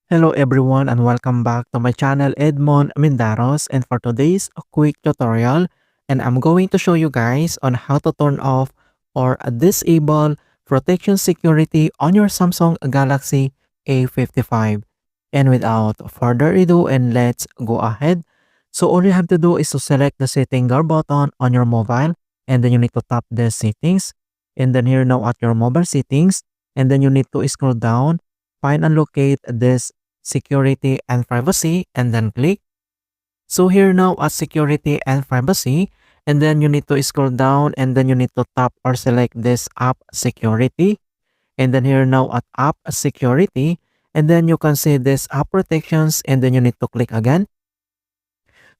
Hello everyone and welcome back to my channel Edmund Mindaros, and for today's quick tutorial, and I'm going to show you guys on how to turn off or disable protection security on your Samsung Galaxy A55. And without further ado, and let's go ahead. So all you have to do is to select the setting door button on your mobile, and then you need to tap the settings, and then here now at your mobile settings, and then you need to scroll down, find and locate this security and privacy, and then click. So here now at security and privacy, and then you need to scroll down, and then you need to tap or select this app security, and then here now at app security, and then you can see this app protections, and then you need to click again.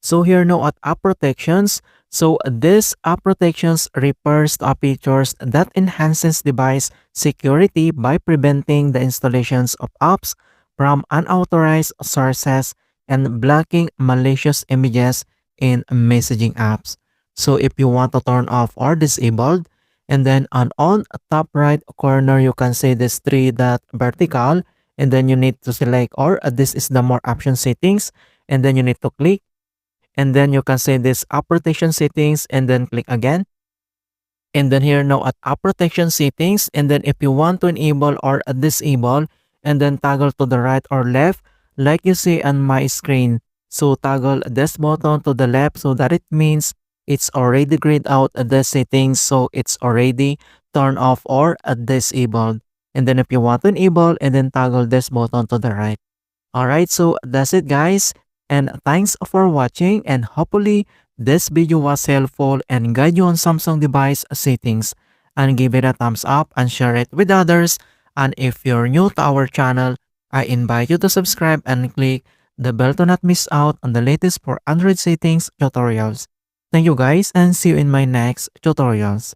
So here now at app protections, so this app protections refers to features that enhances device security by preventing the installations of apps from unauthorized sources and blocking malicious images in messaging apps. So if you want to turn off or disabled, and then on top right corner you can see this three dot vertical, and then you need to select or this is the more option settings, and then you need to click, and then you can say this app protection settings, and then click again. And then here now at app protection settings, and then if you want to enable or disable, and then toggle to the right or left like you see on my screen. So toggle this button to the left, so that it means it's already grayed out the settings, so it's already turned off or disabled. And then if you want to enable, and then toggle this button to the right. Alright, so that's it guys, and thanks for watching, and hopefully this video was helpful and guide you on Samsung device settings, and give it a thumbs up and share it with others. And if you're new to our channel, I invite you to subscribe and click the bell to not miss out on the latest for Android settings tutorials. Thank you guys, and see you in my next tutorials.